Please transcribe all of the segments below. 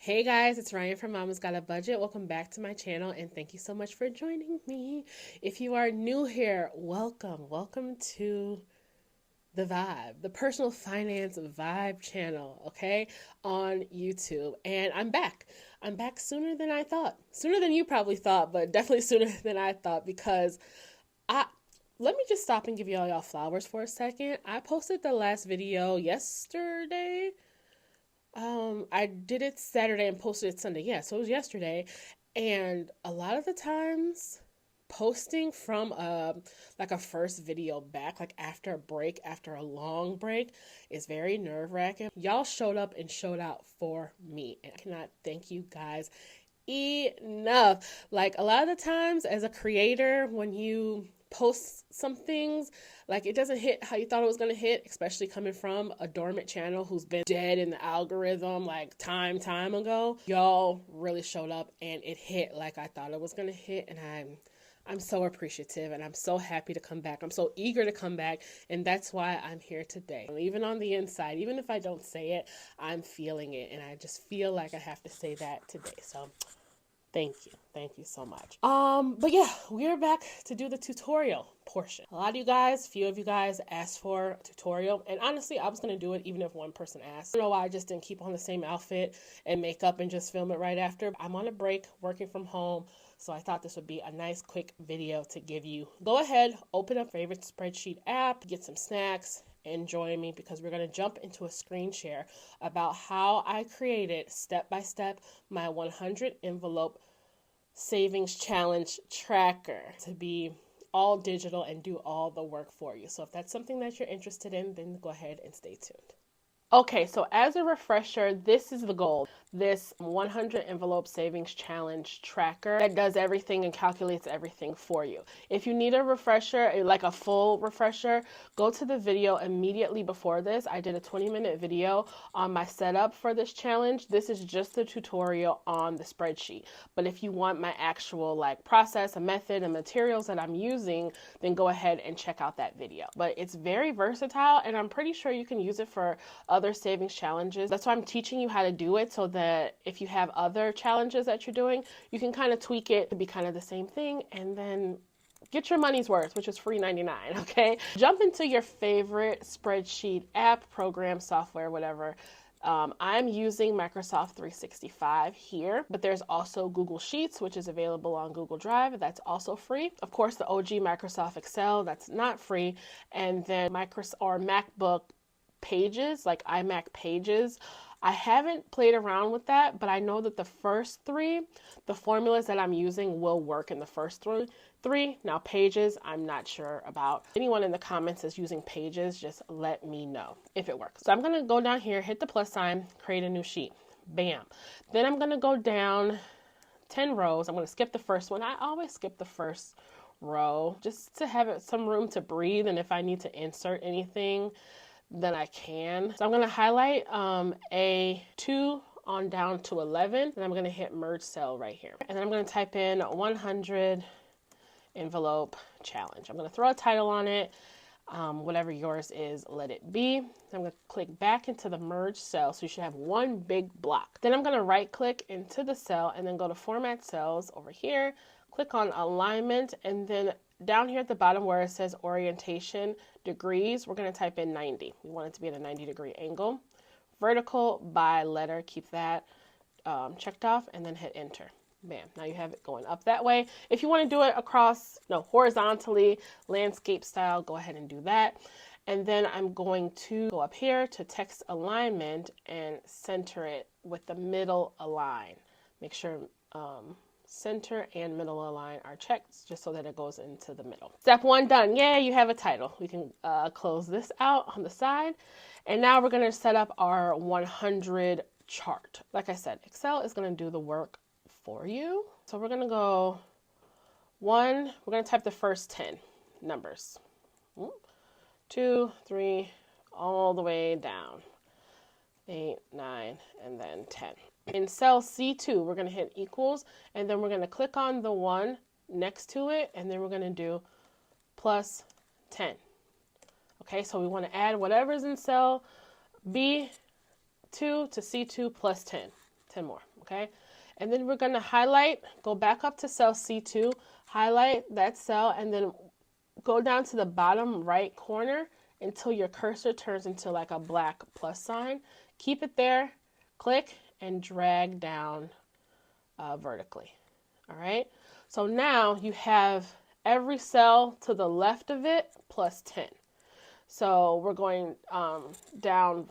Hey guys, it's Ryan from Mama's Got a Budget. Welcome back to my channel and thank you so much for joining me. If you are new here, welcome. Welcome to the Vibe, the personal finance vibe channel, okay, on YouTube. And I'm back. I'm back sooner than I thought. Sooner than you probably thought, but definitely sooner than I thought because let me just stop and give y'all flowers for a second. I posted the last video yesterday. I did it Saturday and posted it Sunday. Yeah, so it was yesterday. And a lot of the times posting from a first video back, like after a break, after a long break, is very nerve-wracking. Y'all showed up and showed out for me. And I cannot thank you guys enough. Like a lot of the times as a creator, when you post some things, like it doesn't hit how you thought it was going to hit, especially coming from a dormant channel who's been dead in the algorithm like time ago. Y'all really showed up and it hit like I thought it was going to hit, and I'm so appreciative and I'm so happy to come back. I'm so eager to come back, and that's why I'm here today. Even on the inside, even if I don't say it, I'm feeling it, and I just feel like I have to say that today. So thank you so much. But yeah, we're back to do the tutorial portion. Few of you guys asked for a tutorial, and honestly, I was gonna do it even if one person asked. I don't know why I just didn't keep on the same outfit and makeup and just film it right after. I'm on a break, working from home, so I thought this would be a nice quick video to give you. Go ahead, open up your favorite spreadsheet app, get some snacks, and join me because we're going to jump into a screen share about how I created step by step my 100 envelope savings challenge tracker to be all digital and do all the work for you. So if that's something that you're interested in, then go ahead and stay tuned. Okay, so as a refresher, this is the goal. This 100 envelope savings challenge tracker that does everything and calculates everything for you. If you need a refresher, like a full refresher, go to the video immediately before this. I did a 20-minute video on my setup for this challenge. This is just the tutorial on the spreadsheet. But if you want my actual process, a method, and materials that I'm using, then go ahead and check out that video. But it's very versatile, and I'm pretty sure you can use it for other savings challenges. That's why I'm teaching you how to do it, so that if you have other challenges that you're doing, you can kind of tweak it to be kind of the same thing and then get your money's worth, which is free 99, okay? Jump into your favorite spreadsheet app, program, software, whatever. I'm using Microsoft 365 here, but there's also Google Sheets, which is available on Google Drive. That's also free. Of course, the OG Microsoft Excel, that's not free. And then Microsoft or MacBook Pages, like iMac Pages. I haven't played around with that, but I know that the first three, the formulas that I'm using will work in the first three. Now Pages, I'm not sure about. Anyone in the comments is using Pages, just let me know if it works. So I'm going to go down here, hit the plus sign, create a new sheet. Bam. Then I'm going to go down 10 rows. I'm going to skip the first one. I always skip the first row just to have some room to breathe, and if I need to insert anything, then I can. So I'm going to highlight A2 on down to 11, and I'm going to hit merge cell right here. And then I'm going to type in 100 envelope challenge. I'm going to throw a title on it. Whatever yours is, let it be. I'm going to click back into the merge cell, so you should have one big block. Then I'm going to right click into the cell and then go to format cells over here, click on alignment, and then down here at the bottom where it says orientation degrees, we're going to type in 90. We want it to be at a 90-degree angle. Vertical by letter, keep that checked off, and then hit enter. Bam. Now you have it going up that way. If you want to do it horizontally, landscape style, go ahead and do that. And then I'm going to go up here to text alignment and center it with the middle align. Make sure center and middle align are checked just so that it goes into the middle. Step 1 done. Yay, you have a title. We can close this out on the side. And now we're going to set up our 100 chart. Like I said, Excel is going to do the work for you. So we're going to go we're going to type the first 10 numbers. 2, 3, all the way down. 8, 9, and then 10. In cell C2, we're going to hit equals, and then we're going to click on the one next to it, and then we're going to do plus 10. Okay, so we want to add whatever's in cell B2 to C2 plus 10. 10 more. okay? And then we're going to highlight, go back up to cell C2, highlight that cell, and then go down to the bottom right corner until your cursor turns into like a black plus sign. Keep it there, click, and drag down vertically. All right, so now you have every cell to the left of it plus 10. So we're going down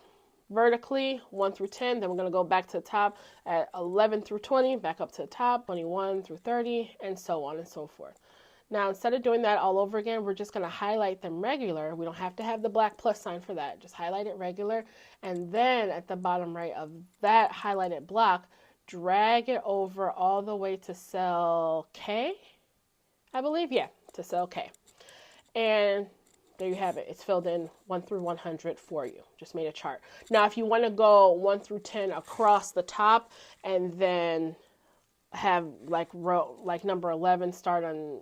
vertically 1 through 10, then we're going to go back to the top at 11 through 20, back up to the top, 21 through 30, and so on and so forth. Now, instead of doing that all over again, we're just going to highlight them regular. We don't have to have the black plus sign for that. Just highlight it regular, and then at the bottom right of that highlighted block, drag it over all the way to cell K, I believe. Yeah, to cell K. And there you have it. It's filled in 1 through 100 for you. Just made a chart. Now, if you want to go 1 through 10 across the top and then have like row, like number 11 start on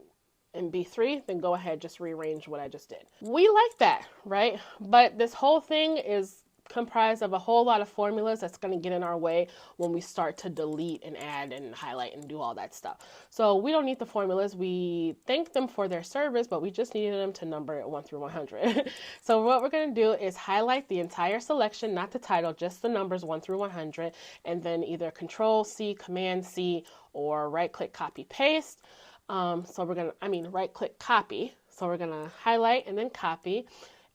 in B3, then go ahead, just rearrange what I just did. We like that, right? But this whole thing is comprised of a whole lot of formulas that's going to get in our way when we start to delete and add and highlight and do all that stuff. So we don't need the formulas. We thank them for their service, but we just needed them to number it 1 through 100. So what we're going to do is highlight the entire selection, not the title, just the numbers 1 through 100, and then either Control C, Command C, or right click copy paste. So we're going to, right click copy. So we're going to highlight and then copy.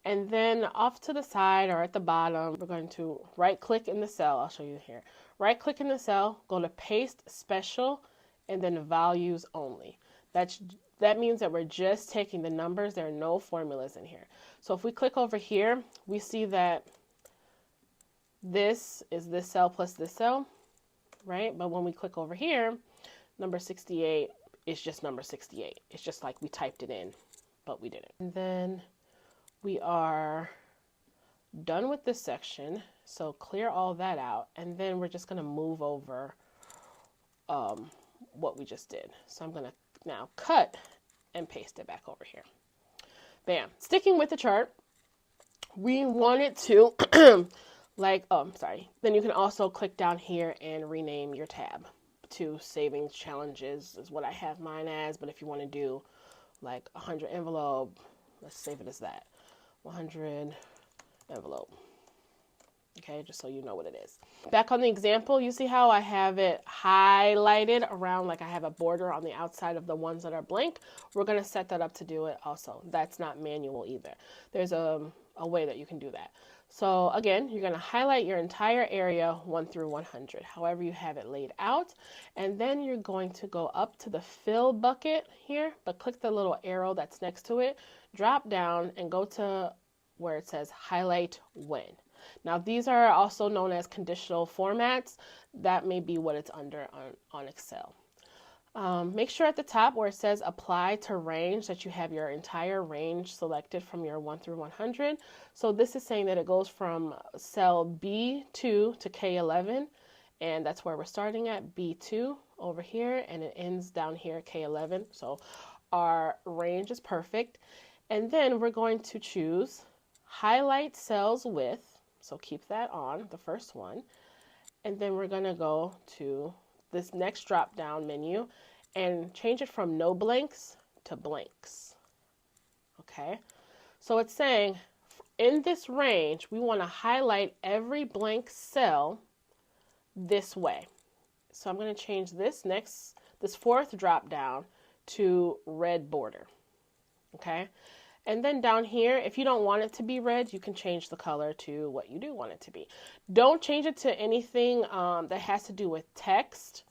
And then off to the side or at the bottom, we're going to right click in the cell. I'll show you here. Right click in the cell, go to paste special, and then values only. That means that we're just taking the numbers. There are no formulas in here. So if we click over here, we see that this is this cell plus this cell, right? But when we click over here, number 68 is just number 68. It's just like we typed it in, but we didn't. And then we are done with this section, so clear all that out, and then we're just going to move over what we just did. So I'm going to now cut and paste it back over here. Bam. Sticking with the chart, we want it to, Then you can also click down here and rename your tab to Savings Challenges is what I have mine as, but if you want to do like 100 envelope, let's save it as that. 100 envelope. Okay, just so you know what it is. Back on the example, you see how I have it highlighted around like I have a border on the outside of the ones that are blank? We're going to set that up to do it also. That's not manual either. There's a way that you can do that. So again, you're going to highlight your entire area 1 through 100, however you have it laid out. And then you're going to go up to the fill bucket here, but click the little arrow that's next to it, drop down and go to where it says highlight when. Now these are also known as conditional formats. That may be what it's under on Excel. Make sure at the top where it says apply to range that you have your entire range selected from your 1 through 100. So this is saying that it goes from cell B2 to K11, and that's where we're starting at, B2 over here, and it ends down here K11. So our range is perfect. And then we're going to choose highlight cells with, so keep that on, the first one. And then we're going to go to this next drop down menu and change it from no blanks to blanks. Okay, so it's saying in this range, we want to highlight every blank cell this way. So I'm going to change this fourth drop down to red border. Okay, and then down here, if you don't want it to be red, you can change the color to what you do want it to be. Don't change it to anything that has to do with text,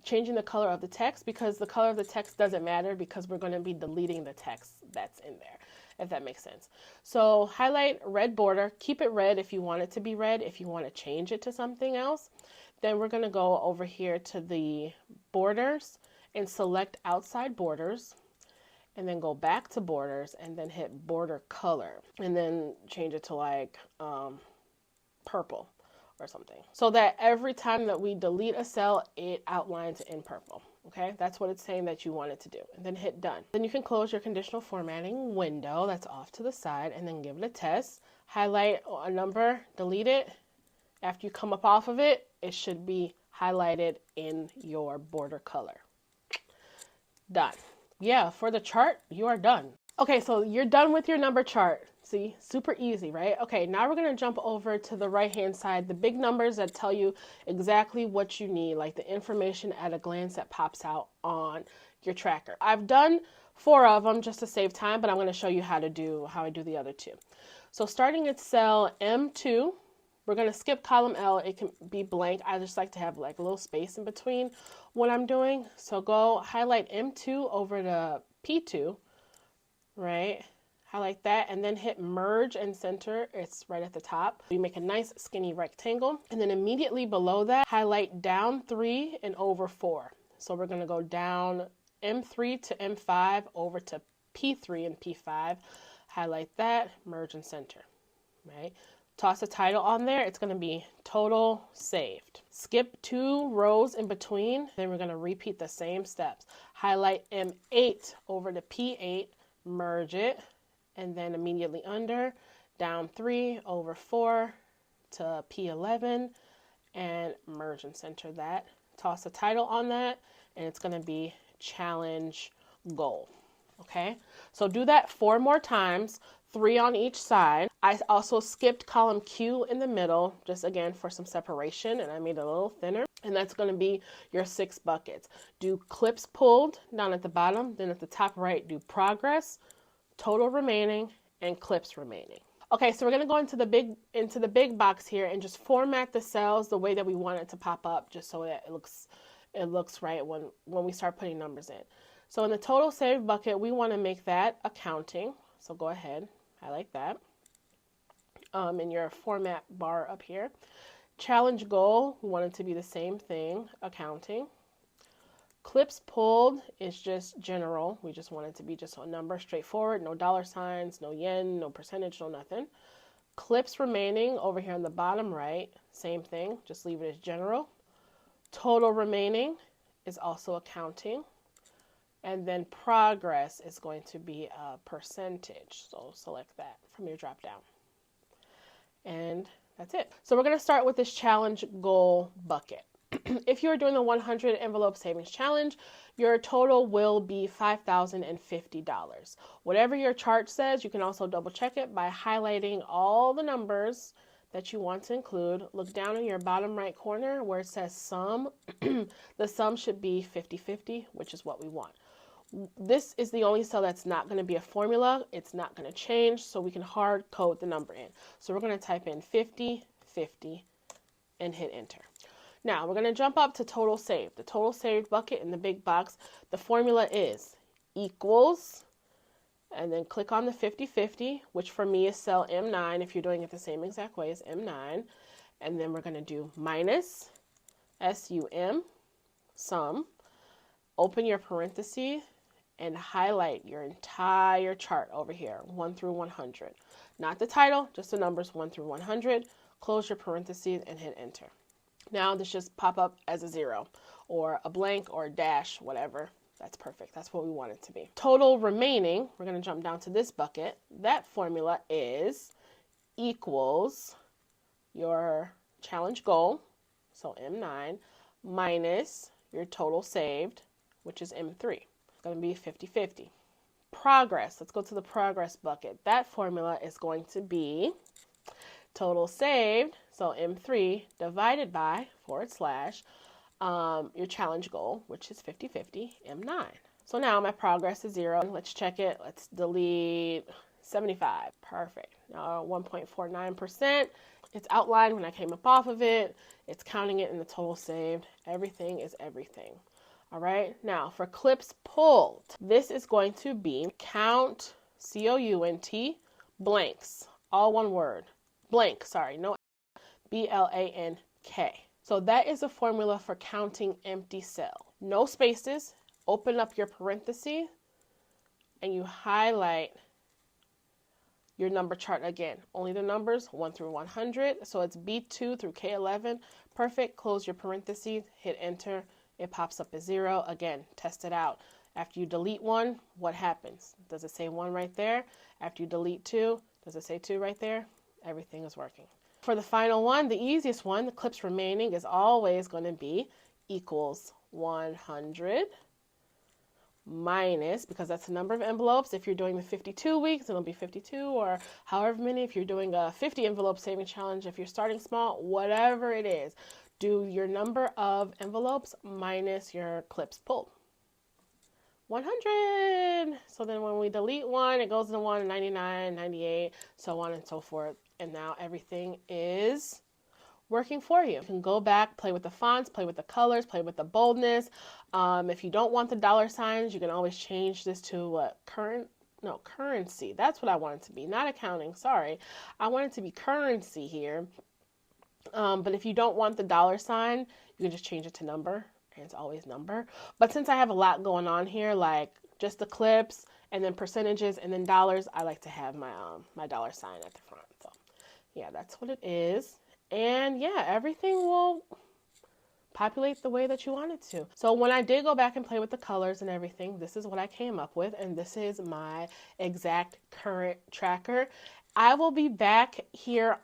changing the color of the text, because the color of the text doesn't matter because we're going to be deleting the text that's in there, if that makes sense. So highlight red border, keep it red if you want it to be red. If you want to change it to something else, then we're going to go over here to the borders and select outside borders, and then go back to borders and then hit border color and then change it to like purple or something, so that every time that we delete a cell, it outlines in purple. Okay, that's what it's saying that you want it to do, and then hit done. Then you can close your conditional formatting window that's off to the side and then give it a test. Highlight a number, delete it. After you come up off of it, it should be highlighted in your border color. Done. Yeah, for the chart, you are done. Okay, so you're done with your number chart. See, super easy, right? Okay, now we're going to jump over to the right-hand side, the big numbers that tell you exactly what you need, like the information at a glance that pops out on your tracker. I've done 4 of them just to save time, but I'm going to show you how I do the other 2. So starting at cell M2, we're going to skip column L. It can be blank. I just like to have like a little space in between what I'm doing. So go highlight M2 over to P2, right? Highlight that and then hit merge and center. It's right at the top. You make a nice skinny rectangle. And then immediately below that, highlight down 3 and over 4. So we're going to go down M3 to M5 over to P3 and P5. Highlight that, merge and center, right? Toss a title on there. It's going to be total saved. Skip 2 rows in between. Then we're going to repeat the same steps. Highlight M8 over to P8, merge it, and then immediately under, down 3 over 4 to P11, and merge and center that. Toss a title on that, and it's going to be challenge goal. Okay, so do that 4 more times, 3 on each side. I also skipped column Q in the middle, just again for some separation, and I made it a little thinner. And that's going to be your 6 buckets. Do clips pulled down at the bottom, then at the top right, do progress, total remaining, and clips remaining. Okay, so we're going to go into the big box here and just format the cells the way that we want it to pop up, just so that it looks right when we start putting numbers in. So in the total saved bucket, we want to make that accounting. So go ahead, highlight that in your format bar up here. Challenge goal, we want it to be the same thing, accounting. Clips pulled is just general. We just want it to be just a number, straightforward, no dollar signs, no yen, no percentage, no nothing. Clips remaining over here on the bottom right, same thing, just leave it as general. Total remaining is also accounting. And then progress is going to be a percentage. So select that from your drop down. And that's it. So we're going to start with this challenge goal bucket. If you're doing the 100 envelope savings challenge, your total will be $5,050. Whatever your chart says, you can also double check it by highlighting all the numbers that you want to include. Look down in your bottom right corner where it says sum. The sum should be 50-50, which is what we want. This is the only cell that's not going to be a formula. It's not going to change, so we can hard code the number in. So we're going to type in 50, 50, and hit enter. Now we're going to jump up to total saved. The total saved bucket in the big box, the formula is equals, and then click on the 50-50, which for me is cell M9 if you're doing it the same exact way as M9. And then we're going to do minus SUM, sum, open your parentheses, and highlight your entire chart over here, 1 through 100. Not the title, just the numbers 1 through 100. Close your parentheses and hit enter. Now this just pop up as a 0 or a blank or a dash, whatever. That's perfect. That's what we want it to be. Total remaining, we're going to jump down to this bucket. That formula is equals your challenge goal, so M9, minus your total saved, which is M3. It's going to be 50-50. Progress, let's go to the progress bucket. That formula is going to be total saved, so M3 divided by / your challenge goal, which is 50-50, M9. So now my progress is 0. Let's check it. Let's delete 75. Perfect. Now 1.49%. It's outlined when I came up off of it. It's counting it in the total saved. Everything is everything. All right. Now for clips pulled, this is going to be count, C-O-U-N-T, blanks, all one word. Blank, sorry, no, B-L-A-N-K. So that is a formula for counting empty cell. No spaces. Open up your parentheses and you highlight your number chart again. Only the numbers 1 through 100. So it's B2 through K11. Perfect. Close your parentheses. Hit enter. It pops up as 0. Again, test it out. After you delete 1, what happens? Does it say 1 right there? After you delete 2, does it say 2 right there? Everything is working. For the final one, the easiest one, the clips remaining is always going to be equals 100 minus, because that's the number of envelopes. If you're doing the 52 weeks, it'll be 52, or however many. If you're doing a 50 envelope saving challenge, if you're starting small, whatever it is, do your number of envelopes minus your clips pulled. 100. So then when we delete one, it goes to 1, 99, 98, so on and so forth. And now everything is working for you. You can go back, play with the fonts, play with the colors, play with the boldness. If you don't want the dollar signs, you can always change this to what? Currency. That's what I want it to be. Not accounting, sorry. I want it to be currency here. But if you don't want the dollar sign, you can just change it to number, and it's always number. But since I have a lot going on here, like just the clips and then percentages and then dollars, I like to have my my dollar sign at the front. So yeah, that's what it is. And yeah, everything will populate the way that you want it to. So when I did go back and play with the colors and everything, this is what I came up with, and this is my exact current tracker. I will be back here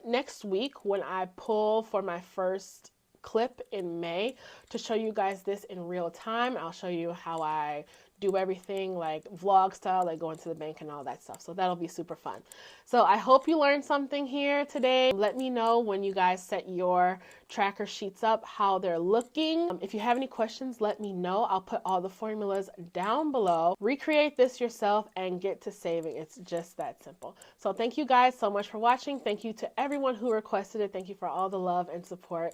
next week when I pull for my first clip in May to show you guys this in real time. I'll show you how I do everything like vlog style, like going to the bank and all that stuff. So that'll be super fun. So I hope you learned something here today. Let me know when you guys set your tracker sheets up, how they're looking. If you have any questions, let me know. I'll put all the formulas down below. Recreate this yourself and get to saving. It's just that simple. So thank you guys so much for watching. Thank you to everyone who requested it. Thank you for all the love and support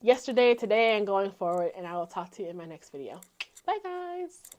yesterday, today, and going forward. And I will talk to you in my next video. Bye, guys.